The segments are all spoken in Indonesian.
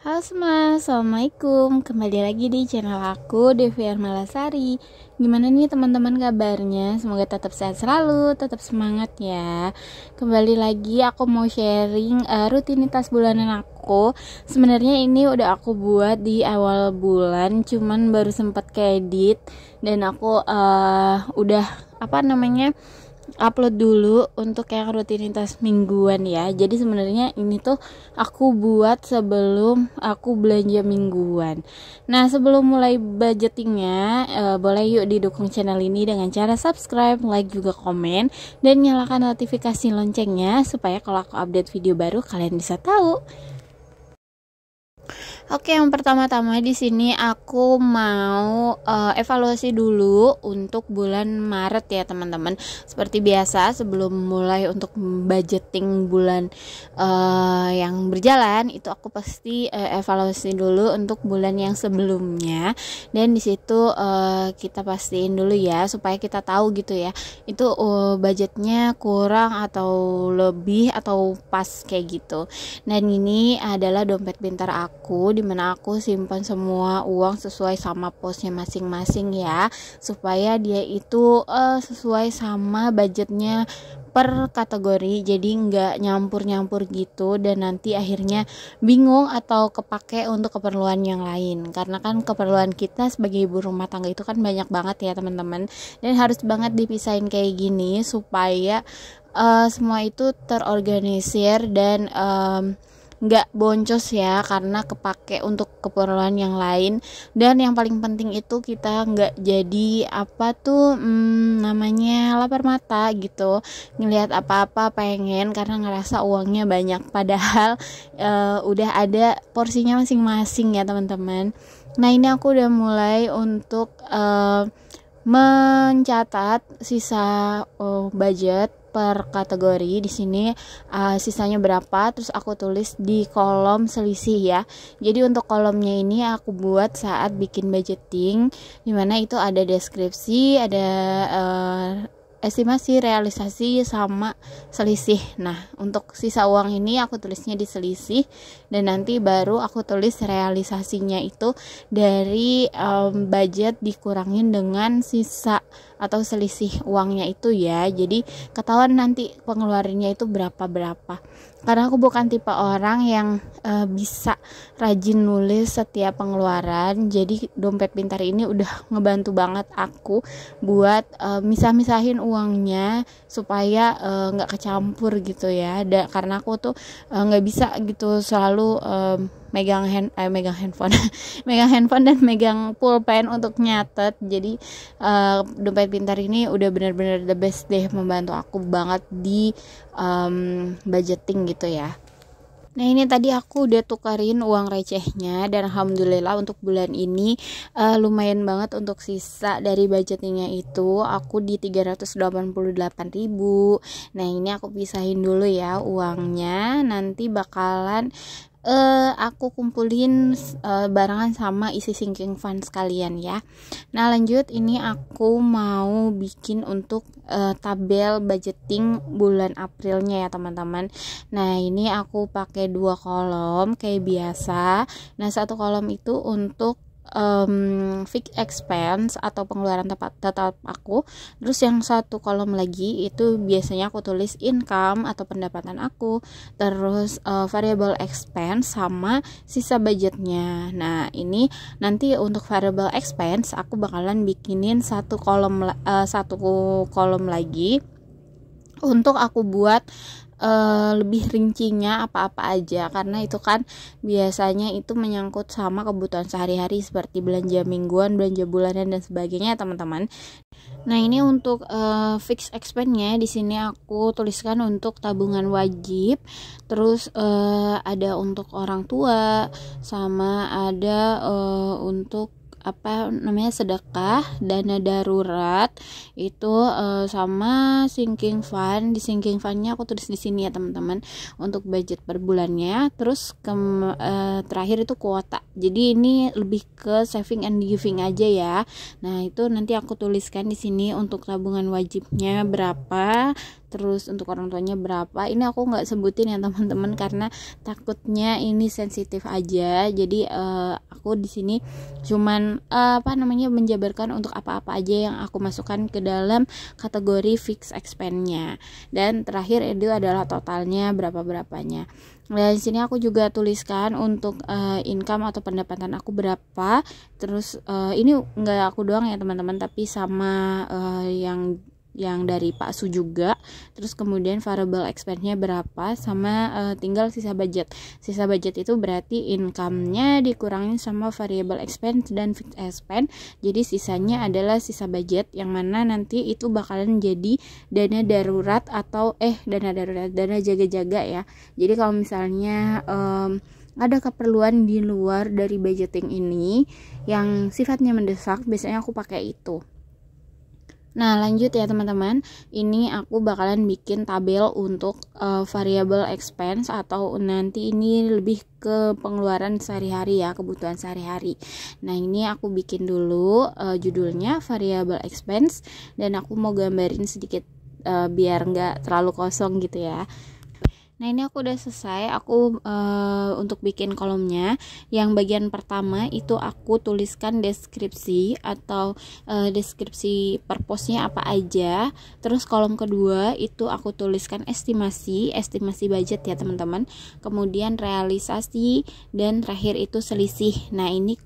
Halo semua, assalamualaikum. Kembali lagi di channel aku, Devi Armalasari. Gimana nih teman-teman kabarnya? Semoga tetap sehat selalu, tetap semangat ya. Kembali lagi aku mau sharing rutinitas bulanan aku. Sebenarnya ini udah aku buat di awal bulan, cuman baru sempat keedit dan aku udah upload dulu untuk yang rutinitas mingguan ya. Jadi sebenarnya ini tuh aku buat sebelum aku belanja mingguan. Nah, sebelum mulai budgetingnya, boleh yuk didukung channel ini dengan cara subscribe, like juga komen, dan nyalakan notifikasi loncengnya supaya kalau aku update video baru kalian bisa tahu. Oke, yang pertama-tama di sini aku mau evaluasi dulu untuk bulan Maret ya teman-teman. Seperti biasa sebelum mulai untuk budgeting bulan yang berjalan itu aku pasti evaluasi dulu untuk bulan yang sebelumnya. Dan di situ kita pastiin dulu ya supaya kita tahu gitu ya. Itu budgetnya kurang atau lebih atau pas kayak gitu. Dan ini adalah dompet pintar aku, dimana aku simpan semua uang sesuai sama posnya masing-masing ya, supaya dia itu sesuai sama budgetnya per kategori, jadi nggak nyampur-nyampur gitu dan nanti akhirnya bingung atau kepake untuk keperluan yang lain. Karena kan keperluan kita sebagai ibu rumah tangga itu kan banyak banget ya teman-teman, dan harus banget dipisahin kayak gini supaya semua itu terorganisir dan nggak boncos ya, karena kepake untuk keperluan yang lain. Dan yang paling penting itu kita nggak jadi namanya lapar mata gitu, ngelihat apa-apa pengen karena ngerasa uangnya banyak padahal udah ada porsinya masing-masing ya teman-teman. Nah, ini aku udah mulai untuk mencatat sisa budget per kategori. Di sini sisanya berapa, terus aku tulis di kolom selisih ya. Jadi untuk kolomnya ini aku buat saat bikin budgeting, dimana itu ada deskripsi, ada estimasi, realisasi, sama selisih. Nah, untuk sisa uang ini aku tulisnya di selisih, dan nanti baru aku tulis realisasinya itu dari budget dikurangin dengan sisa atau selisih uangnya itu ya. Jadi ketahuan nanti pengeluarannya itu berapa-berapa. Karena aku bukan tipe orang yang bisa rajin nulis setiap pengeluaran. Jadi dompet pintar ini udah ngebantu banget aku buat misah-misahin uangnya supaya nggak kecampur gitu ya. Karena aku tuh nggak bisa gitu selalu megang handphone megang handphone dan megang pulpen untuk nyatet. Jadi dompet pintar ini udah benar-benar the best deh, membantu aku banget di budgeting gitu ya. Nah, ini tadi aku udah tukarin uang recehnya dan alhamdulillah untuk bulan ini lumayan banget untuk sisa dari budgetingnya itu aku di 388.000. Nah, ini aku pisahin dulu ya uangnya, nanti bakalan aku kumpulin barengan sama isi sinking fund sekalian ya. Nah, lanjut, ini aku mau bikin untuk tabel budgeting bulan Aprilnya ya teman-teman. Nah, ini aku pakai 2 kolom kayak biasa. Nah, 1 kolom itu untuk fixed expense atau pengeluaran tetap aku. Terus yang 1 kolom lagi itu biasanya aku tulis income atau pendapatan aku. Terus variable expense sama sisa budgetnya. Nah, ini nanti untuk variable expense aku bakalan bikinin 1 kolom lagi untuk aku buat lebih rincinya apa-apa aja, karena itu kan biasanya itu menyangkut sama kebutuhan sehari-hari seperti belanja mingguan, belanja bulanan dan sebagainya teman-teman. Nah, ini untuk fixed expense-nya di sini aku tuliskan untuk tabungan wajib, terus ada untuk orang tua, sama ada untuk sedekah, dana darurat itu sama sinking fund. Di sinking fundnya aku tulis di sini ya teman-teman untuk budget per bulannya. Terus terakhir itu kuota, jadi ini lebih ke saving and giving aja ya. Nah, itu nanti aku tuliskan di sini untuk tabungan wajibnya berapa, terus untuk orang tuanya berapa. Ini aku nggak sebutin ya teman-teman karena takutnya ini sensitif aja. Jadi aku di sini cuman menjabarkan untuk apa-apa aja yang aku masukkan ke dalam kategori fixed expense-nya. Dan terakhir itu adalah totalnya berapa-berapanya. Dan di sini aku juga tuliskan untuk income atau pendapatan aku berapa. Terus ini enggak aku doang ya teman-teman, tapi sama yang dari Pak Su juga. Terus kemudian variable expense-nya berapa, sama tinggal sisa budget. Sisa budget itu berarti income-nya dikurangin sama variable expense dan fixed expense. Jadi sisanya adalah sisa budget, yang mana nanti itu bakalan jadi dana darurat atau dana jaga-jaga ya. Jadi kalau misalnya ada keperluan di luar dari budgeting ini yang sifatnya mendesak, biasanya aku pakai itu. Nah lanjut ya teman-teman, ini aku bakalan bikin tabel untuk variable expense, atau nanti ini lebih ke pengeluaran sehari-hari ya, kebutuhan sehari-hari. Nah ini aku bikin dulu judulnya variable expense, dan aku mau gambarin sedikit biar nggak terlalu kosong gitu ya. Nah ini aku udah selesai, aku untuk bikin kolomnya. Yang bagian pertama itu aku tuliskan deskripsi atau deskripsi purpose-nya apa aja. Terus kolom kedua itu aku tuliskan estimasi budget ya teman-teman. Kemudian realisasi, dan terakhir itu selisih. Nah ini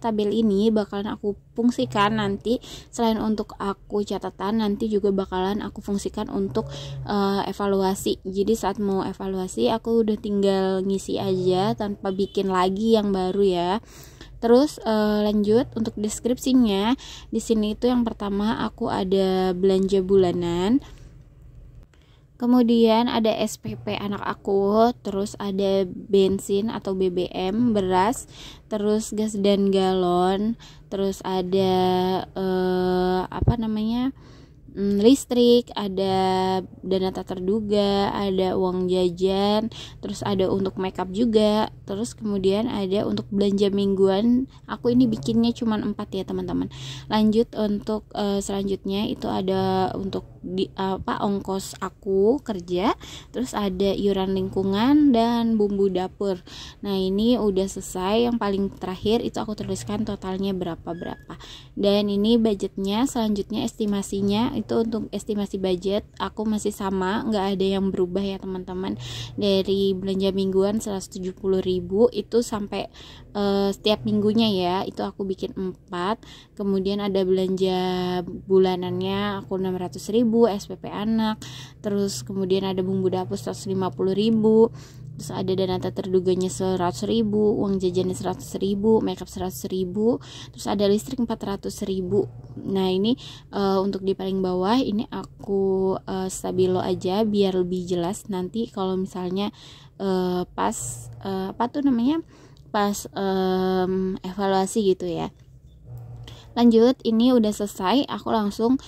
tabel ini bakalan aku fungsikan nanti, selain untuk aku catatan, nanti juga bakalan aku fungsikan untuk evaluasi. Jadi saat mau evaluasi aku udah tinggal ngisi aja tanpa bikin lagi yang baru ya. Terus lanjut untuk deskripsinya. Di sini itu yang pertama aku ada belanja bulanan. Kemudian ada SPP anak aku, terus ada bensin atau BBM, beras, terus gas dan galon, terus ada listrik, ada dana tak terduga, ada uang jajan, terus ada untuk makeup juga, terus kemudian ada untuk belanja mingguan. Aku ini bikinnya cuma 4 ya teman-teman. Lanjut untuk selanjutnya itu ada untuk ongkos aku kerja, terus ada iuran lingkungan dan bumbu dapur. Nah ini udah selesai. Yang paling terakhir itu aku tuliskan totalnya berapa. Dan ini budgetnya, selanjutnya estimasinya. Itu untuk estimasi budget aku masih sama, nggak ada yang berubah ya teman-teman. Dari belanja mingguan 170.000 itu sampai setiap minggunya ya, itu aku bikin 4. Kemudian ada belanja bulanannya aku 600.000, SPP anak, terus kemudian ada bumbu dapur 150.000, terus ada dana tak terduganya 100.000, uang jajannya 100.000, makeup 100.000, terus ada listrik 400.000. Nah ini untuk di paling bawah ini aku stabilo aja biar lebih jelas nanti kalau misalnya pas evaluasi gitu ya. Lanjut, ini udah selesai, aku langsung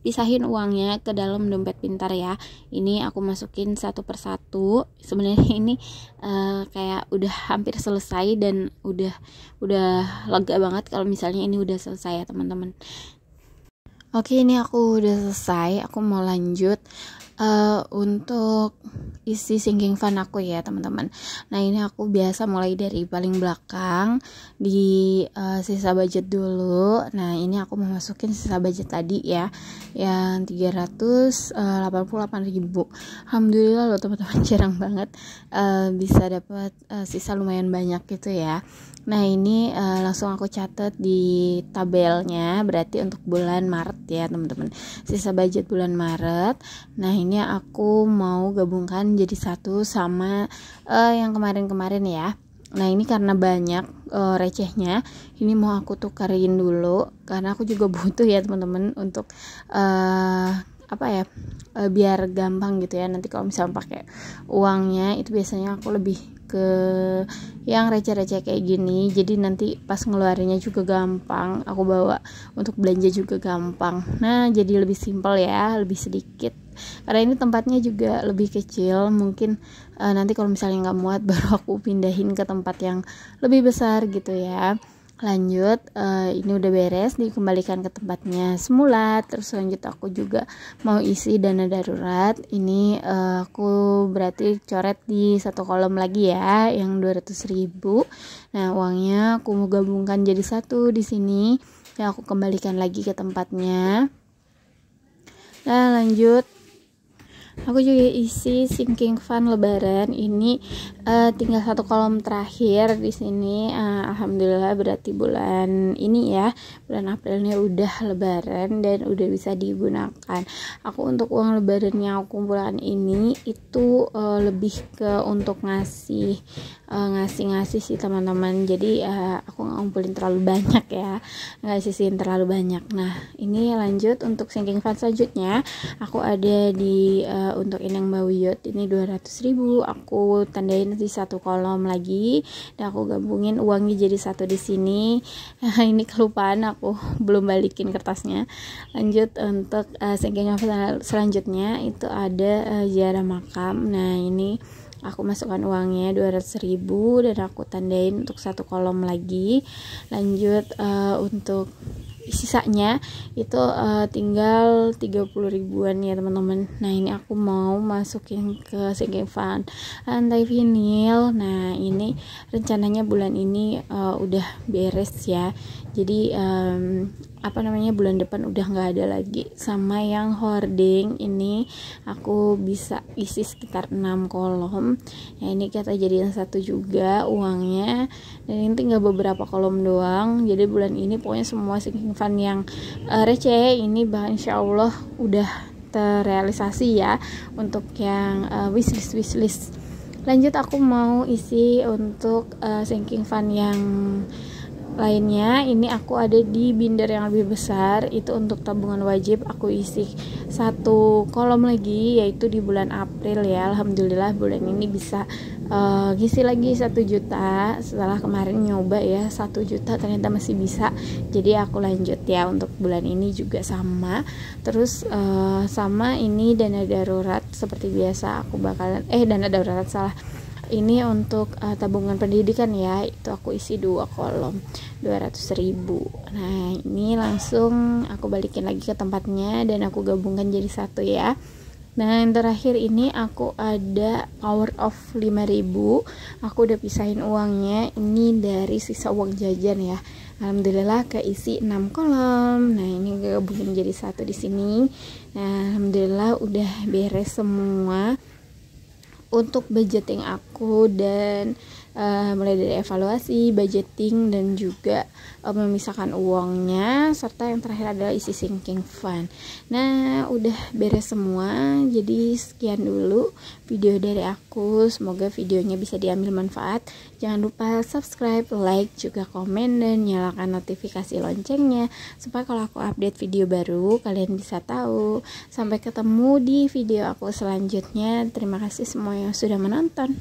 pisahin uangnya ke dalam dompet pintar ya. Ini aku masukin satu persatu. Sebenarnya ini kayak udah hampir selesai, dan udah lega banget kalau misalnya ini udah selesai ya teman-teman. Oke, ini aku udah selesai. Aku mau lanjut untuk isi sinking fund aku ya teman-teman. Nah ini aku biasa mulai dari paling belakang di sisa budget dulu. Nah ini aku mau masukin sisa budget tadi ya, yang 388.000. Alhamdulillah loh teman-teman, jarang banget bisa dapat sisa lumayan banyak gitu ya. Nah ini langsung aku catat di tabelnya, berarti untuk bulan Maret ya teman-teman, sisa budget bulan Maret. Nah ini aku mau gabungkan jadi satu sama yang kemarin-kemarin ya. Nah ini karena banyak recehnya, ini mau aku tukarin dulu karena aku juga butuh ya teman-teman untuk biar gampang gitu ya. Nanti kalau misalnya pakai uangnya itu biasanya aku lebih ke yang receh-receh kayak gini, jadi nanti pas ngeluarinnya juga gampang, aku bawa untuk belanja juga gampang. Nah jadi lebih simpel ya, lebih sedikit karena ini tempatnya juga lebih kecil. Mungkin nanti kalau misalnya nggak muat baru aku pindahin ke tempat yang lebih besar gitu ya. Lanjut, ini udah beres, dikembalikan ke tempatnya semula. Terus lanjut aku juga mau isi dana darurat. Ini aku berarti coret di satu kolom lagi ya, yang 200.000. Nah, uangnya aku mau gabungkan jadi satu di sini. Ya, aku kembalikan lagi ke tempatnya. Nah, lanjut. Aku juga isi sinking fund lebaran. Ini tinggal satu kolom terakhir di sini. Alhamdulillah berarti bulan ini ya, bulan April ini udah lebaran dan udah bisa digunakan. Aku untuk uang lebaran yang aku kumpulkan ini itu lebih ke untuk ngasih sih teman-teman. Jadi aku nggak ngumpulin terlalu banyak ya, nggak sisihin terlalu banyak. Nah, ini lanjut untuk sinking fund selanjutnya. Aku ada di untuk Inang Bawiyot ini 200.000. Aku tandain di satu kolom lagi dan aku gabungin uangnya jadi satu di sini. Ini kelupaan, aku belum balikin kertasnya. Lanjut untuk sinking fund selanjutnya itu ada ziarah makam. Nah, ini aku masukkan uangnya 200.000 dan aku tandain untuk satu kolom lagi. Lanjut untuk sisanya itu tinggal 30.000-an ya teman-teman. Nah, ini aku mau masukin ke sinking fund lantai vinil. Nah, ini rencananya bulan ini udah beres ya. Jadi bulan depan udah nggak ada lagi. Sama yang hoarding ini aku bisa isi sekitar 6 kolom. Ya, ini kita jadiin satu juga uangnya. Dan ini tinggal beberapa kolom doang. Jadi bulan ini pokoknya semua sinking fund yang receh ini bahkan insya Allah udah terrealisasi ya untuk yang wishlist. Lanjut aku mau isi untuk sinking fund yang lainnya. Ini aku ada di binder yang lebih besar, itu untuk tabungan wajib. Aku isi satu kolom lagi yaitu di bulan April ya. Alhamdulillah bulan ini bisa ngisi lagi 1 juta. Setelah kemarin nyoba ya 1 juta ternyata masih bisa, jadi aku lanjut ya untuk bulan ini juga sama. Terus sama ini dana darurat seperti biasa aku bakalan dana darurat salah, ini untuk tabungan pendidikan ya, itu aku isi 2 kolom 200.000. Nah, ini langsung aku balikin lagi ke tempatnya dan aku gabungkan jadi satu ya. Nah, yang terakhir ini aku ada power of 5.000. Aku udah pisahin uangnya ini dari sisa uang jajan ya. Alhamdulillah keisi 6 kolom. Nah, ini gabungin jadi satu di sini. Nah, alhamdulillah udah beres semua untuk budgeting aku dan mulai dari evaluasi, budgeting dan juga memisahkan uangnya, serta yang terakhir adalah isi sinking fund. Nah, udah beres semua. Jadi sekian dulu video dari aku. Semoga videonya bisa diambil manfaat. Jangan lupa subscribe, like, juga komen dan nyalakan notifikasi loncengnya supaya kalau aku update video baru kalian bisa tahu. Sampai ketemu di video aku selanjutnya. Terima kasih semua yang sudah menonton.